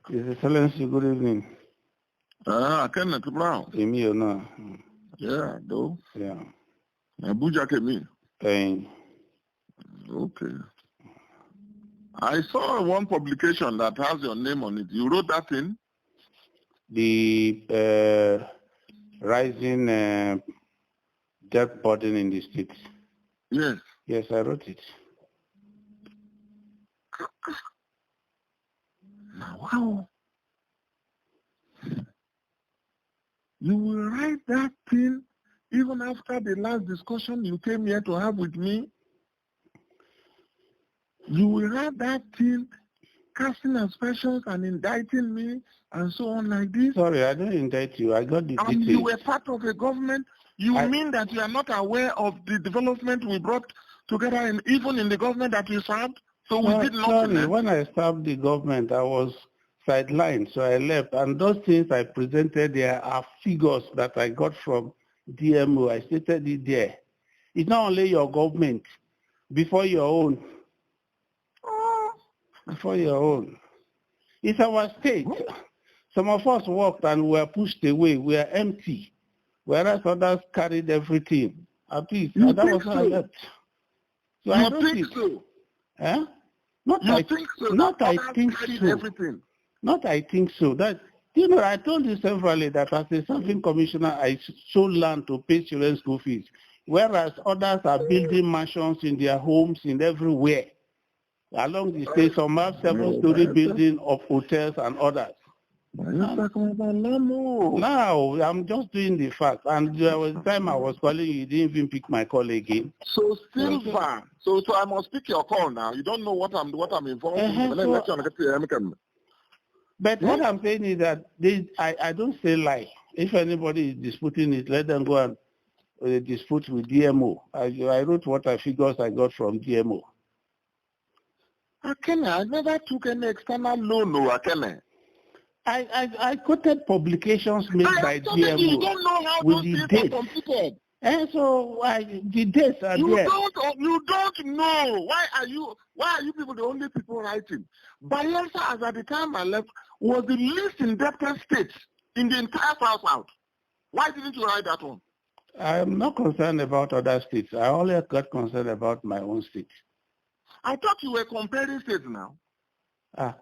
His Excellency, good evening. Akene to Brown. Emi or no? Yeah, though. Yeah. Abuja Kemi. Okay. I saw one publication that has your name on it. You wrote that in? The rising debt burden in the state. Yes. Yes, I wrote it. Wow. You will write that thing even after the last discussion you came here to have with me? You will write that thing, casting aspersions and indicting me and so on like this? Sorry, I don't indict you. I got the details. You were part of a government? You mean that you are not aware of the development we brought together, even in the government that you served? So we did nothing. Sorry, when I served the government, I was sidelined, so I left. And those things I presented there are figures that I got from DMO. I stated it there. It's not only your government, before your own. Before your own. It's our state. Some of us worked and were pushed away. We are empty, whereas others carried everything. At least that was how I left. So I don't think so. Huh? Not you I think so. Not I think so. Everything. Not I think so. That I told you severally that as a serving commissioner, I sold land to pay children's school fees, whereas others are building mansions in their homes in everywhere. Along the state, some have 7-story building of hotels and others. Now, I'm just doing the fact. And there was a time I was calling you didn't even pick my call again. So, Silva, so I must pick your call now. You don't know what I'm involved in. But what I'm saying is that I don't say lie. If anybody is disputing it, let them go and dispute with DMO. I wrote what figures I got from DMO. Akene, I never took any external loan, Akene. I quoted publications made by DMO you don't know how with the dates. And so the dates are there. You don't know. Why are you people the only people writing? Bayelsa, as at the time I left, was the least indebted state in the entire South. Why didn't you write that one? I'm not concerned about other states. I only got concerned about my own state. I thought you were comparing states now.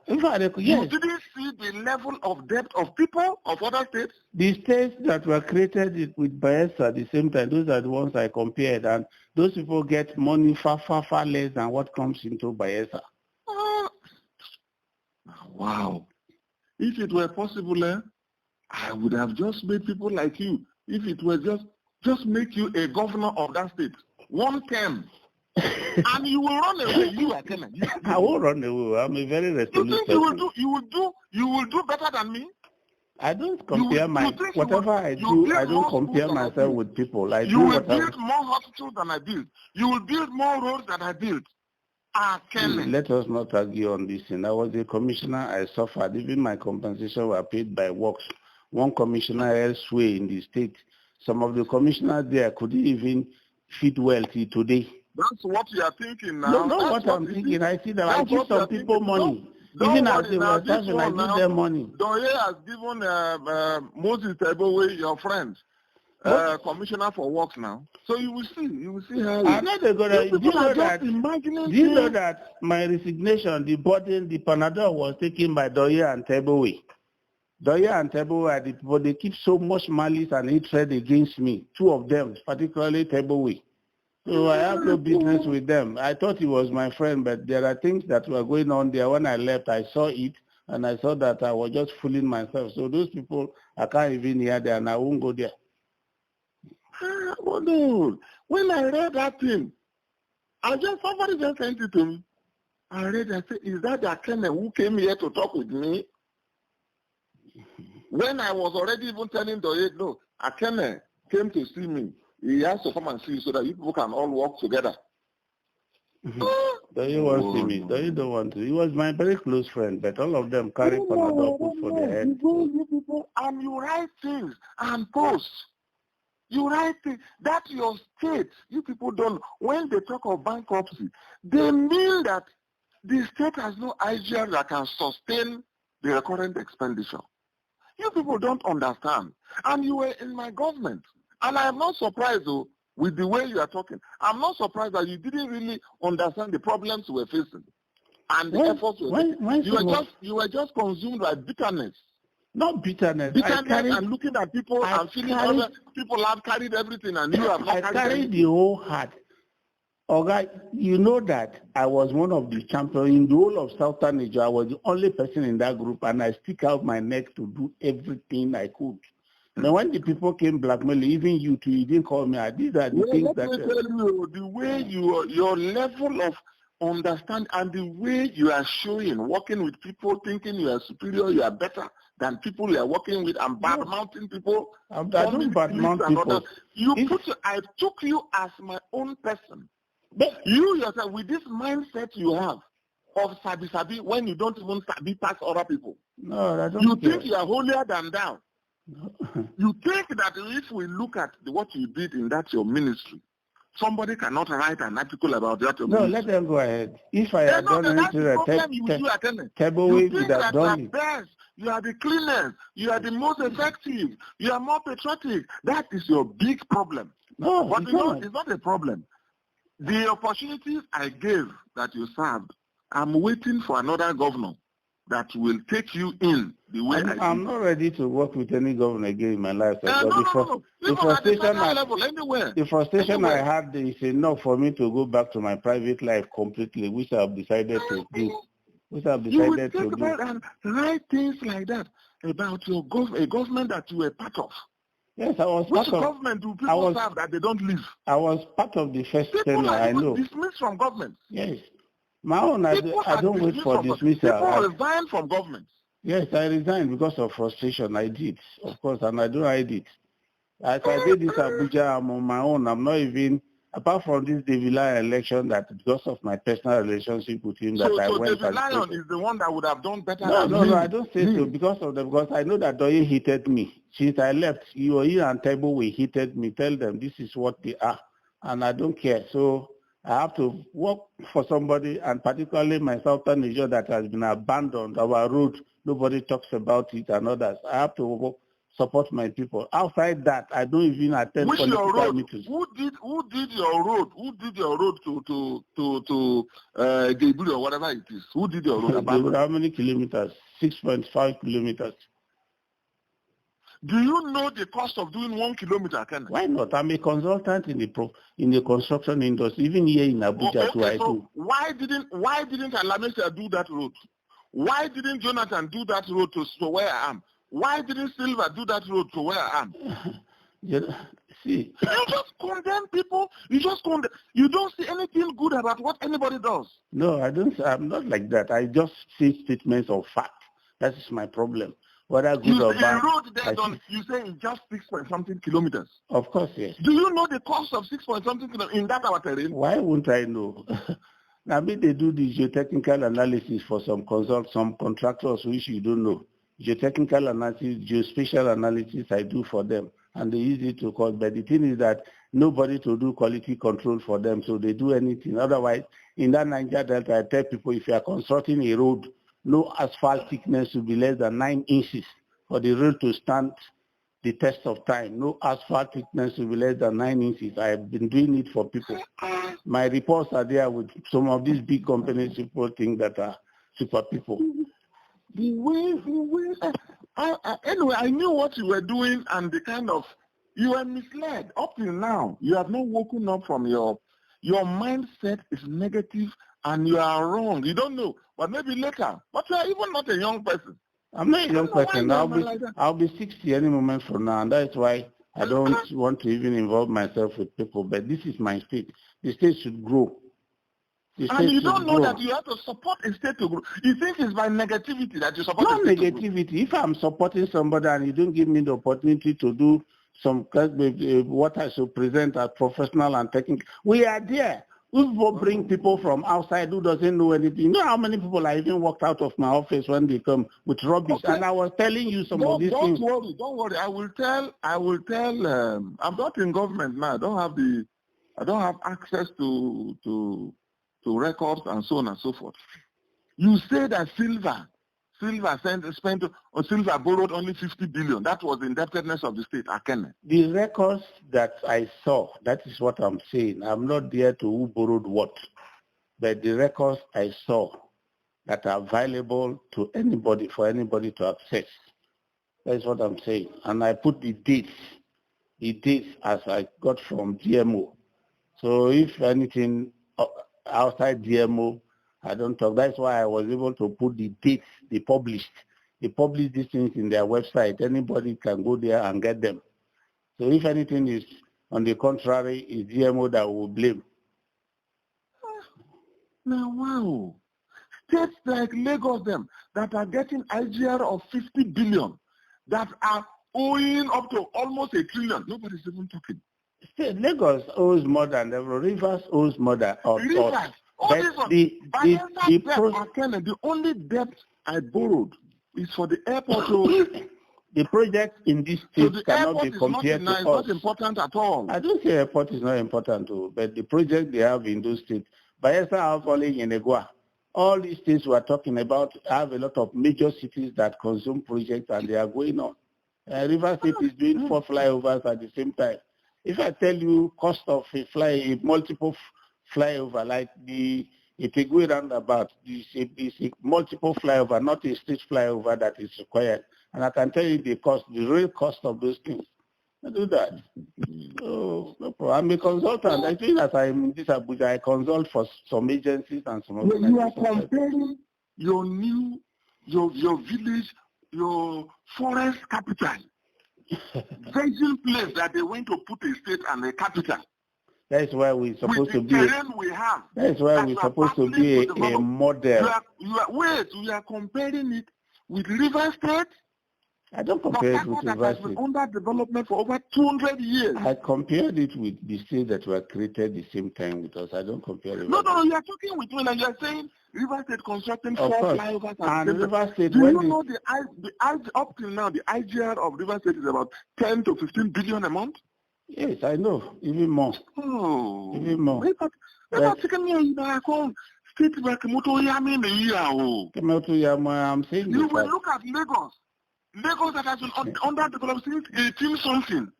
In fact, yes. You didn't see the level of debt of people of other states? The states that were created with Bayelsa at the same time, those are the ones I compared, and those people get money far less than what comes into Bayelsa. Wow. If it were possible, I would have just made people like you. If it were just make you a governor of that state. 1 term. And you will run away, Akene. I won't run away. I'm a very resolute person. You will do better than me? I don't compare whatever I do, I don't compare myself with people. You will build more hospitals than I built. You will build more roads than I built. Akene. Let us not argue on this thing. I was a commissioner, I suffered. Even my compensation were paid by works. One commissioner elsewhere in the state. Some of the commissioners there couldn't even feed well till today. That's what you are thinking now. No, what I'm thinking. I see that I give some people money. Even as they were serving, I give them money. Doye has given Moses Tebowe, your friend, commissioner for works now. So you will see how. I'm not gonna. Do you know that my resignation, the burden, the Panadol was taken by Doye and Tebowe. Doye and Tebowe are the people. They keep so much malice and hatred against me. 2 of them, particularly Tebowe. So I have no business with them. I thought he was my friend, but there are things that were going on there. When I left, I saw it, and I saw that I was just fooling myself. So those people, I can't even hear there, and I won't go there. Oh, no. When I read that thing, somebody just sent it to me. I read it, I said, is that the Akene who came here to talk with me? When I was already even telling Doye, no, Akene came to see me. He has to come and see you so that you people can all work together. Doye won't see me. Doye don't want to. He was my very close friend, but all of them carry Panadol for their head. And you write things and post. You write things. That's your state. You people don't. When they talk of bankruptcy, they mean that the state has no IGR that can sustain the recurrent expenditure. You people don't understand. And you were in my government. And I am not surprised, though, with the way you are talking. I'm not surprised that you didn't really understand the problems we were facing and the efforts we were making. You were just consumed by bitterness. Not bitterness. Bitterness and looking at people and feeling other people have carried everything and you have not carried everything. The whole heart. Okay, you know that I was one of the champions in the whole of Southern Nigeria. I was the only person in that group, and I stick out my neck to do everything I could. Now, when the people came blackmail, even you too, you didn't call me. These are the things that... Let me tell you, the way your level of understand and the way you are showing, working with people, thinking you are superior, you are better than people you are working with, and bad-mouthing people. I don't bad-mouth people. I took you as my own person. But you yourself, with this mindset you have of sabi when you don't even sabi past other people. No, I don't. You think you are holier than thou. No. You think that if we look at what you did in that your ministry, somebody cannot write an article about that your ministry. No, let them go ahead. If I had done anything, you think that you are best, you are the cleanest, you are the most effective, you are more patriotic. That is your big problem. No, but it's not a problem. The opportunities I gave that you served, I'm waiting for another governor that will take you in the way I'm not ready to work with any governor again in my life. The frustration I had is enough for me to go back to my private life completely, which I've decided to do. You will take about and write things like that about your a government that you were part of. Yes, I was part of. Which government do people serve that they don't leave? I was part of the first tenure, I know. People are dismissed from government. Yes. My own, I don't wait for dismissal. People resign from government. Yes, I resigned because of frustration. I did, of course, and I don't hide it. As I did this Abuja, I'm on my own. I'm not even, apart from this David Lion election, that because of my personal relationship with him, that I went. So David Lion is the one that would have done better than me? No, I don't say so because of them. Because I know that Doye hated me. Since I left, you and Table hated me. Tell them this is what they are, and I don't care. So I have to work for somebody, and particularly my Southern Nigeria that has been abandoned. Our road, nobody talks about it, and others. I have to work, support my people. Outside that, I don't even attend political meetings. Who did your road? Who did your road to Gabriel or whatever it is? Who did your road? How many kilometers? 6.5 kilometers. Do you know the cost of doing 1 kilometer, Ken? Why not? I'm a consultant in the construction industry, even here in Abuja. So why didn't Alamesa do that road? Why didn't Jonathan do that road to where I am? Why didn't Silva do that road to where I am? See, you just condemn people. You don't see anything good about what anybody does. No, I don't. I'm not like that. I just see statements of fact. That is my problem. Whether good or bad. You say it's just 6-point-something kilometers. Of course, yes. Do you know the cost of 6-point-something kilometers in that our terrain? Why wouldn't I know? I mean, they do the geotechnical analysis for some contractors which you don't know. Geotechnical analysis, geospatial analysis, I do for them, and they use it to call. But the thing is that nobody to do quality control for them, so they do anything. Otherwise, in that Niger Delta, I tell people if you are constructing a road, no asphalt thickness should be less than 9 inches for the road to stand the test of time. No asphalt thickness should be less than 9 inches. I have been doing it for people. My reports are there with some of these big companies. People think that are super people. Anyway, I knew what you were doing and the kind of, you were misled. Up till now, you have not woken up from your mindset is negative and you are wrong. You don't know, but maybe later. But you are even not a young person. I'm not a young person. I'll be 60 any moment from now, and that's why I don't want to even involve myself with people. But this is my state. The state should grow. And you don't know that you have to support a state to grow. You think it's by negativity that you support a state to grow. Not negativity. If I'm supporting somebody and you don't give me the opportunity to do some what I should present as professional and technical, we are there. We will bring people from outside who doesn't know anything. You know how many people I even walked out of my office when they come with rubbish. Okay. And I was telling you some of these things. Don't worry. I will tell. I'm not in government now. I don't have access to records and so on and so forth. You say that Silva Silva Silva borrowed only 50 billion. That was the indebtedness of the state, Akene. The records that I saw, that is what I'm saying. I'm not there to who borrowed what. But the records I saw that are available to anybody, for anybody to access. That's what I'm saying. And I put the dates as I got from GMO. So if anything outside GMO, I don't talk. That's why I was able to put the dates they published. They publish these things in their website. Anybody can go there and get them. So if anything is on the contrary, it's GMO that will blame. Now, wow. States like Lagos them that are getting IGR of 50 billion, that are owing up to almost $1 trillion. Nobody's even talking. Lagos owes more than ever. Rivers owes more than us. Rivers. The only debt I borrowed is for the airport. The project in this state so cannot be compared to us. It's not important at all. I don't say airport is not important too, but the project they have in those states, Bayelsa have only in Egua. All these states we are talking about have a lot of major cities that consume projects and they are going on. River State is doing 4 flyovers at the same time. If I tell you cost of a multiple flyover, like the Itegui roundabout, is a multiple flyover, not a state flyover that is required. And I can tell you the real cost of those things. I do that. So, no problem. I'm a consultant. I think as I'm in this Abuja, I consult for some agencies and some other. You are comparing your village, your forest capital, virgin place that they went to put a state and a capital. That's why we're supposed to be. We have. That's why we're supposed to be a model. We are comparing it with River State. I don't compare it with River State. Has been under development for over 200 years. I compared it with the states that were created the same time with us. I don't compare it. No, you are talking with me and you are saying River State constructing 4 flyovers. And River State, do you know up till now, the IGR of River State is about 10 to 15 billion a month? Yes, I know. Even more. Oh. Even more. I'm saying you will look at Lagos. Lagos that has been underdeveloped since 18-something.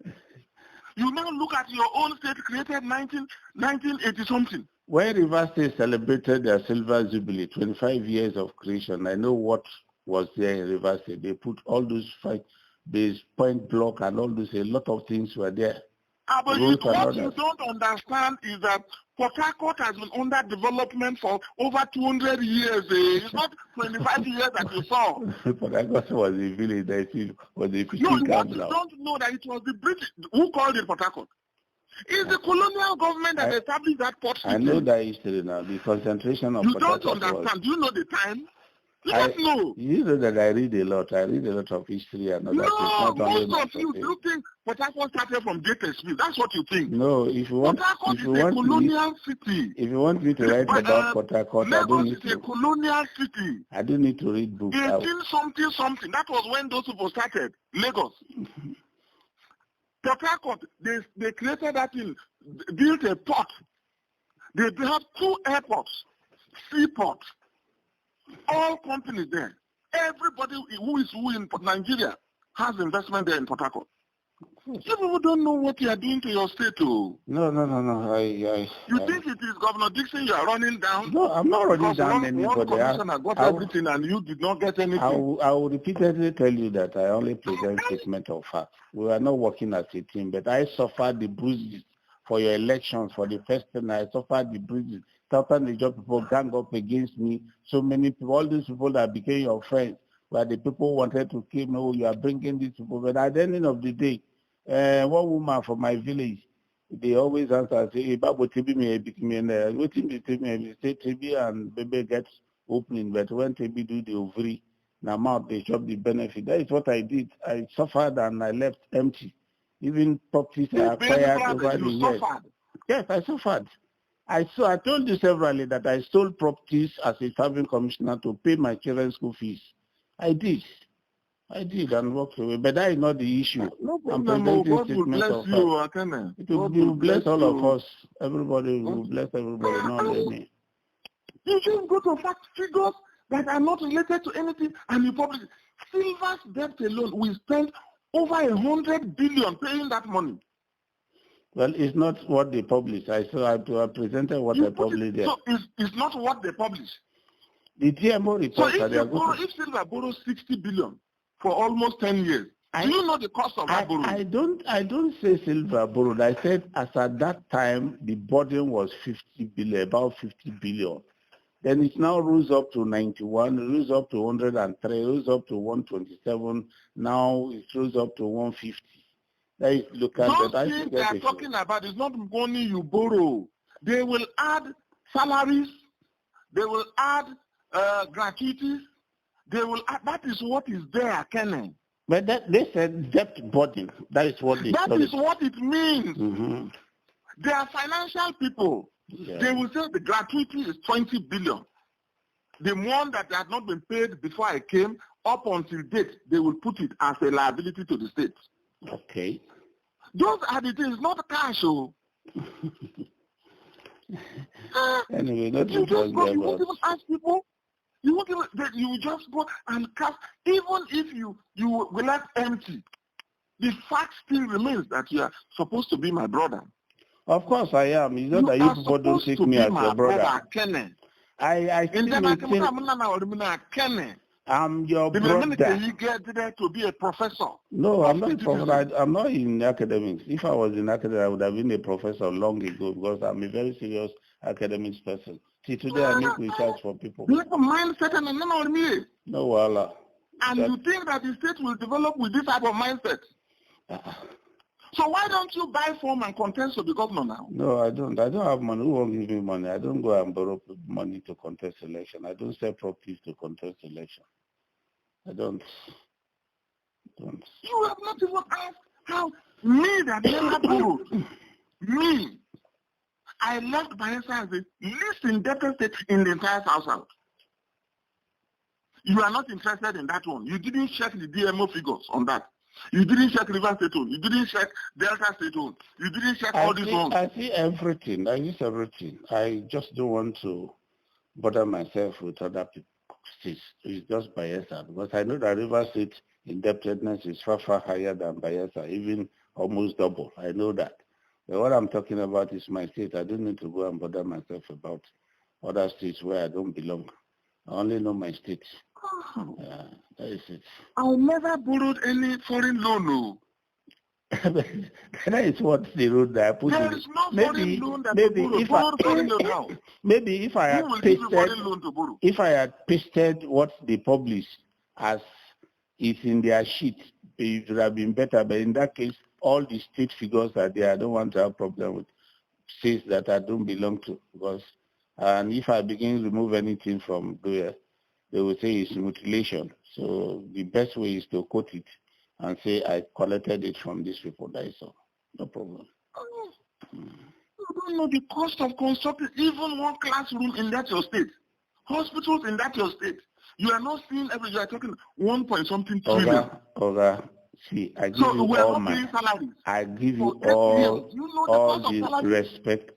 You now look at your own state created 1980-something. When River State celebrated their Silver Jubilee, 25 years of creation, I know what was there in River State. They put all those base point block and all those, a lot of things were there. But what you don't understand is that Port Harcourt has been under development for over 200 years. It's not 25 years that you saw. Port Harcourt was a village that was a fishing camp. You don't know that it was the British who called it Port Harcourt. It's the colonial government that established that port city. I know that history now. The concentration of Port Harcourt. You don't understand. Do you know the time? You don't know. You know that I read a lot. I read a lot of history and all that. Most of you think Port Harcourt started from JTSP. That's what you think. No, if you want, Port Harcourt is a colonial city. If you want me to write about Port Harcourt, I don't need to. Lagos is a colonial city. I don't need to read books. 18-something. That was when those people started. Lagos. Port Harcourt, they created that thing, built a port. They have 2 airports, seaports. All companies there. Everybody who is who in Nigeria has investment there in Port Harcourt. You people don't know what you are doing to your state. No. You think it is Governor Dickson you are running down? No, I'm not running down anybody. One commissioner got everything and you did not get anything. I will repeatedly tell you that I only present statement of fact. We are not working as a team, but I suffered the bruises for your elections. For the first time, I suffered the bruises. Sometimes the job people gang up against me. So many people, all these people that became your friends, where the people wanted to kill me, oh, you are bringing these people. But at the end of the day, one woman from my village, they always answer, say, Babu TB me, waiting to TB, say TB and baby gets opening, but when TB do the ovary, now mouth, they chop the benefit. That is what I did. I suffered and I left empty. Even properties I acquired over the years. Yes, I suffered. I told you severally that I stole properties as a serving commissioner to pay my children's school fees. I did and walked away. But that is not the issue. No problem. God will bless you, Akene. It will bless all of us. Everybody will bless everybody, not only me. You just go to fact figures that are not related to anything, and you publish. Silver's debt alone, we spent over 100 billion paying that money. Well, it's not what they publish. I presented what I published there. So it's not what they publish. The GMO report. So if Silver borrows 60 billion for almost 10 years, do you know the cost of that borrowing? I don't say Silver borrowed. I said as at that time the burden was 50 billion, about 50 billion. Then it now rose up to 91, rose up to 103, rose up to 127. Now it rose up to 150. Look at those that. things they are talking about is not money you borrow. They will add salaries. They will add gratuities. They will add, that is what is there, Akene. But they said debt burden. That is what they That is what it means. Mm-hmm. They are financial people. Yeah. They will say the gratuity is 20 billion. The one that had not been paid before I came, up until date, they will put it as a liability to the state. Okay. Those are the things, not cash. Anyway, not you just go, you won't even ask people. You won't even, you just go and cast. Even if you will left empty, the fact still remains that you are supposed to be my brother. Of course I am. It's not that you people don't take me as your brother. I still I'm your brother. You get there to be a professor. No, I'm not a professor. I'm not in academics. If I was in academics, I would have been a professor long ago because I'm a very serious academics person. See, today I make research for people. You have a mindset and me. No, voila. And you think that the state will develop with this type of mindset? So why don't you buy form and contest to the governor now? No, I don't. I don't have money. Who won't give me money? I don't go and borrow money to contest election. I don't sell properties to contest election. I don't. You have not even asked how me that never borrowed. Me. I left Bayelsa as the least indebted state in the entire South. You are not interested in that one. You didn't check the DMO figures on that. You didn't check River State own. You didn't check Delta State own. You didn't check all these ones. I see everything. I use everything. I just don't want to bother myself with other states. It's just Bayelsa. Because I know that River State indebtedness is far, far higher than Bayelsa, even almost double. I know that. But what I'm talking about is my state. I don't need to go and bother myself about other states where I don't belong. I only know my state. That is it. I never borrowed any foreign loan. No. That is what the road that I put there in. Is no foreign loan that maybe if I had pasted what they publish as is in their sheet, it would have been better. But in that case, all the state figures are there. I don't want to have problem with states that I don't belong to, because and if I begin to remove anything from there, they will say it's mutilation. So the best way is to quote it and say I collected it from this report. That is all. No problem. You don't know the cost of constructing even one classroom in that your state. Hospitals in that your state. You are not seeing every. You are talking 1.something trillion. See, I give you all my. I give you all the respect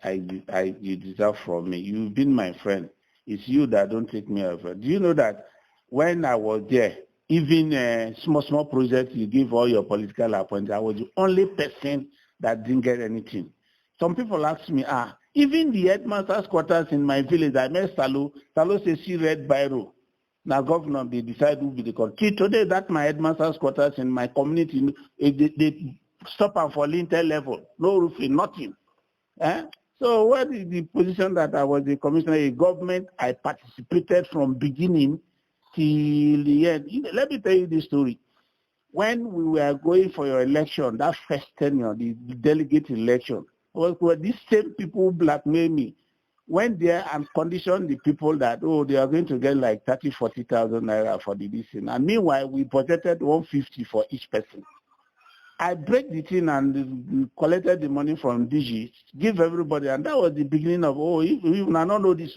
you deserve from me. You've been my friend. It's you that don't take me over. Do you know that when I was there, even small projects, you give all your political appointments, I was the only person that didn't get anything. Some people ask me, even the headmaster's quarters in my village, I met Salo. Salo says she read Biro. Now governor, they decide who will be the country. Today, that my headmaster's quarters in my community, they stop them for lintel level. No roofing, nothing. So what is the position that I was the commissioner in government? I participated from beginning till the end. Let me tell you this story. When we were going for your election, that first tenure, the delegate election, were these same people blackmail me. Went there and conditioned the people that, they are going to get like 30,000, 40,000 naira for the listening. And meanwhile, we budgeted 150 for each person. I break the thing and collected the money from DG, give everybody, and that was the beginning of, if you not know this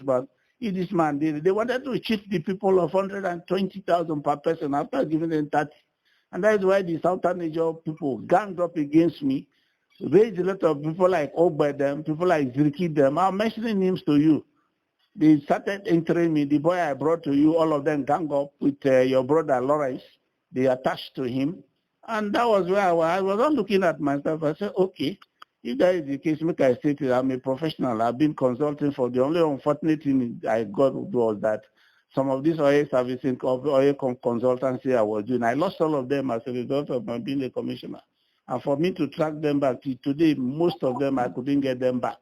man, they wanted to cheat the people of 120,000 per person after giving them 30. And that is why the Southern Niger people ganged up against me, raised a lot of people like Obedem, people like Ziriki them. I'm mentioning names to you. They started entering me. The boy I brought to you, all of them gang up with your brother Lawrence. They attached to him. And that was where I was not looking at myself. I said, okay, if that is the case, make I state it. I'm a professional. I've been consulting for the only unfortunate thing I got was that some of these oil servicing, oil consultancy I was doing, I lost all of them as a result of my being a commissioner. And for me to track them back, today, most of them, I couldn't get them back.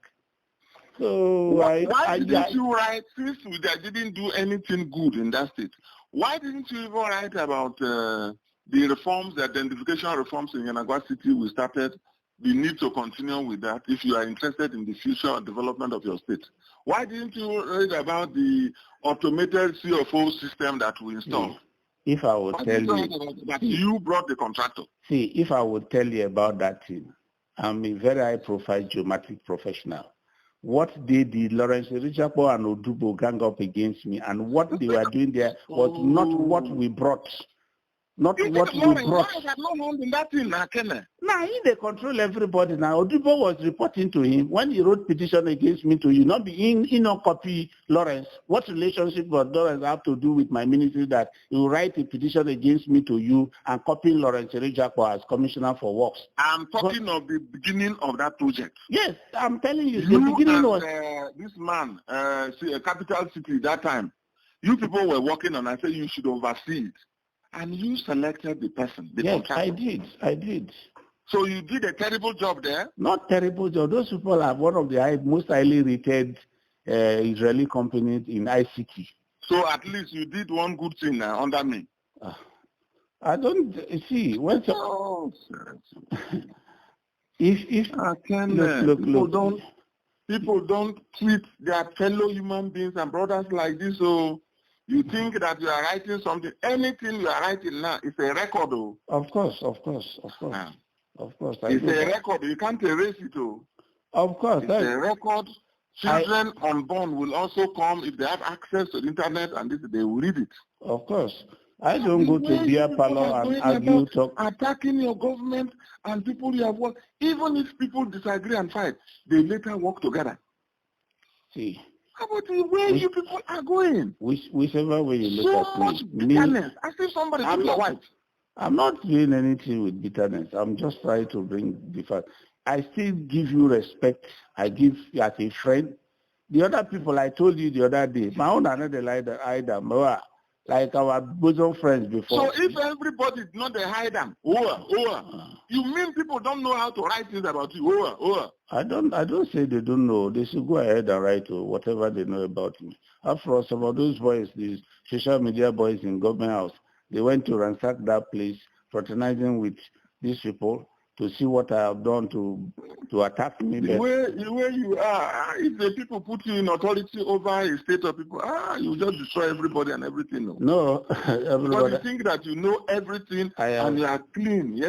So why didn't you write, since they didn't do anything good in that state, why didn't you even write about the reforms, the identification reforms in Yanagwa City we started? You need to continue with that if you are interested in the future development of your state. Why didn't you read about the automated CFO system that we installed? If I would tell you that you brought the contractor. See, if I would tell you about that thing, I'm a very high-profile geometric professional. What they did, Lawrence Richapo and Odubo gang up against me, and what they were doing there was not what we brought. Not what we brought. Have no hand in that thing, Akene. Now, they control everybody. Now, Odubo was reporting to him when he wrote petition against me to you, not be in or copy Lawrence. What relationship does Lawrence have to do with my ministry that he will write a petition against me to you and copy Lawrence Richapo as Commissioner for Works? I'm talking of the beginning of that project. Yes, I'm telling you, the beginning was... this man, Capital City, that time, you people were working on, I said you should oversee it. And you selected the person, the contractor. Yes, I did. So you did a terrible job there? Not terrible job. Those people are one of the most highly rated Israeli companies in ICT. So at least you did one good thing under me. I don't see. When people don't treat their fellow human beings and brothers like this. So you think that you are writing something. Anything you are writing now is a record. Of course. It's a record. You can't erase it. Of course. It's a record. Children unborn will also come if they have access to the internet, and they will read it. Of course. I don't go to beer parlor and argue, talk. Attacking your government and people you have worked. Even if people disagree and fight, they later work together. See. How about the way you people are going? Whichever way you look at much bitterness. I see somebody took your wife. I'm not doing anything with bitterness. I'm just trying to bring the fact. I still give you respect. I give you as a friend. The other people I told you the other day, my own another either like our bosom friends before. So if everybody not they hide them, you mean people don't know how to write things about you? I don't say they don't know. They should go ahead and write whatever they know about me. After all, some of those boys, these social media boys in government house, they went to ransack that place, fraternizing with these people to see what I have done to attack me. The way you are, if the people put you in authority over a state of people, you just destroy everybody and everything. No, everybody. But you think that you know everything and you are clean.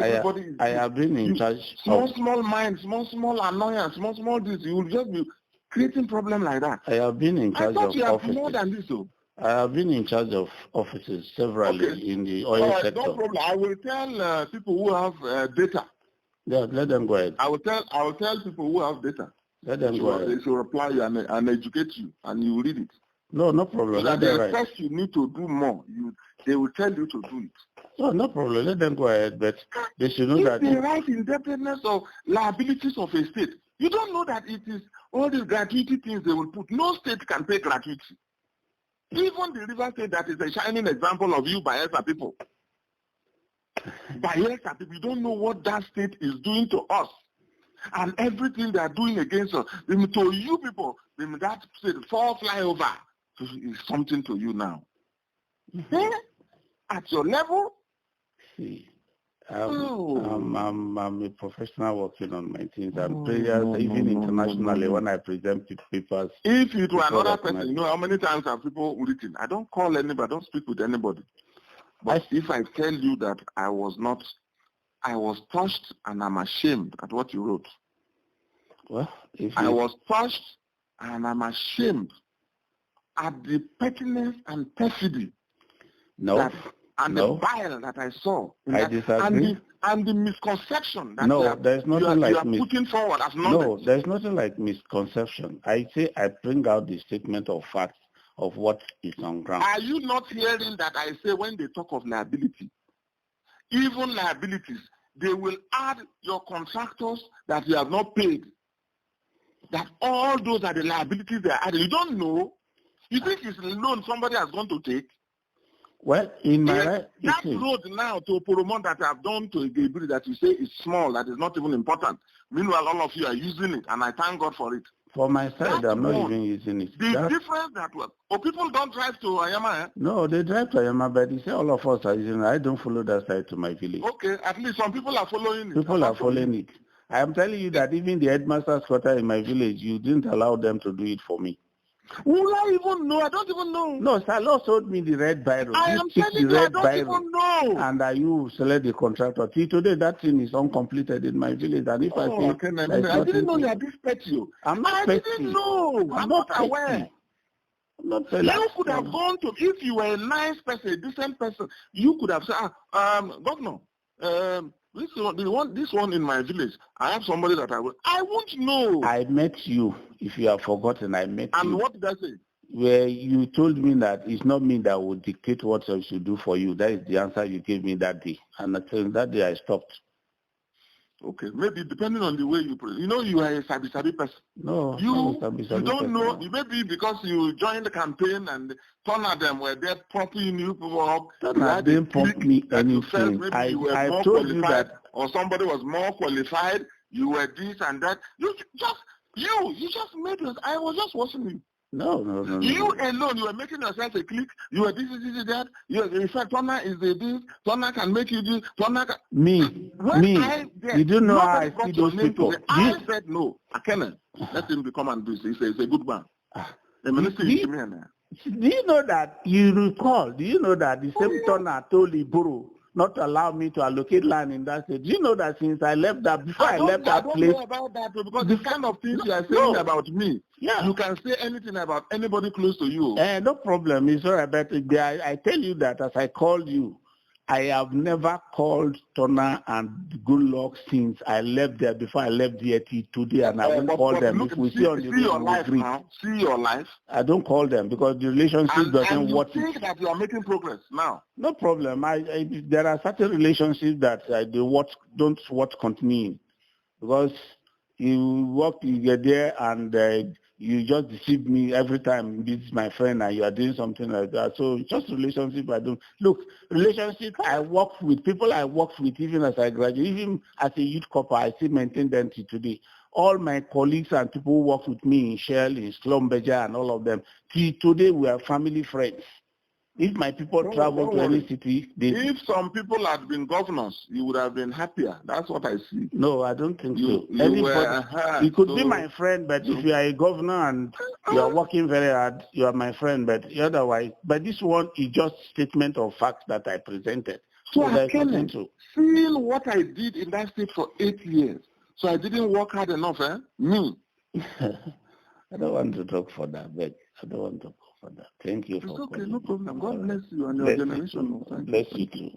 I have been in charge. Small mind, small annoyance, small this. You will just be creating problem like that. I have been in charge of offices. I thought you have more than this, though. I have been in charge of offices severally in the oil sector. No problem. I will tell people who have data. Yeah, let them go ahead. I will tell people who have data. Let them go ahead. They should reply you and educate you, and you will read it. No problem. So the first you need to do more. They will tell you to do it. No problem. Let them go ahead, but they should know that they write indebtedness or liabilities of a state. You don't know that it is all these gratuity things they will put. No state can pay gratuity. Even the River State, that is a shining example of you Bayelsa people. Bayelsa people, you don't know what that state is doing to us. And everything they are doing against us. To you people, that state, 4 flyover is something to you now. At your level? See, I'm a professional working on my things and prayers, even internationally when I present papers. If it were another person, you know how many times have people written? I don't call anybody, I don't speak with anybody. But if I tell you that I was touched and I'm ashamed at what you wrote. Well, I was touched and I'm ashamed at the pettiness and perfidy. No. and the bile that I saw. I disagree. And the misconception that there's nothing you are putting forward as knowledge. No, there's nothing like misconception. I say I bring out the statement of facts of what is on ground. Are you not hearing that I say when they talk of liability, even liabilities, they will add your contractors that you have not paid? That all those are the liabilities they are adding. You don't know. You think it's a loan somebody has gone to take? Well, in my that road now to Poromon that I have done to a Gabriel that you say is small, that is not even important. Meanwhile, all of you are using it, and I thank God for it. For my side, I'm not even using it. The difference that people don't drive to Ayama, eh? No, they drive to Ayama, but they say all of us are using it. I don't follow that side to my village. Okay, at least some people are following it. People are following it. I am telling you that even the headmaster's quarter in my village, you didn't allow them to do it for me. Will I even know? I don't even know. No, Salah showed me the red biro. I am telling you, I don't even know. And you select the contractor. Till today, that thing is uncompleted in my village. And if I didn't know you had this petty. I didn't know. I'm not aware. I'm not you could have gone to, if you were a nice person, a decent person, you could have said, Governor, this one in my village, I have somebody that I won't know. I met you. If you have forgotten, I met you. And what did I say? Where you told me that it's not me that will dictate what I should do for you. That is the answer you gave me that day. And that day I stopped. Okay, maybe depending on the way you you are a sabi person. No, you don't know. Maybe because you joined the campaign and some of them were there propping you up. They didn't pump me anything. I told you that, or somebody was more qualified. You were this and that. You just made us. I was just watching you. No. You alone, you were making yourself a clique. You were this, that. In fact, Tona is this. Tona can make you this. Tona can... Me. You do know how I see those people. I said no. Akene, let him come and do this. He's a good man. Do you know that? You recall? Do you know that the same Tona told Iburu not to allow me to allocate land in that state? Do you know that since I left that, before I left that place? I don't know about that, because the kind of things you are saying about me, you can say anything about anybody close to you. No problem. It's all right. But I tell you that as I called you, I have never called Tona and Good Luck since I left there, before I left there today, and I won't call them. If we see on the your life now, see your life. I don't call them because the relationship doesn't work. And you think that you are making progress now? No problem. There are certain relationships that don't continue, because you get there and you just deceive me every time. This is my friend and you are doing something like that. So just relationship, I don't. Look, relationship, I work with people I worked with even as I graduate, even as a youth corps, I still maintain them till today. All my colleagues and people who work with me in Shell, in Slumberger and all of them, till today we are family friends. If my people travel to any city, if some people had been governors, you would have been happier. That's what I see. No, I don't think so. You could be my friend, but if you are a governor and you are working very hard, you are my friend. But otherwise, but this one is just statement of facts that I presented. So I can feel what I did in that state for 8 years. So I didn't work hard enough, eh? Me. I don't want to talk for that, but I don't want to. Thank you for okay, no problem. God bless you and your generation. Bless you too.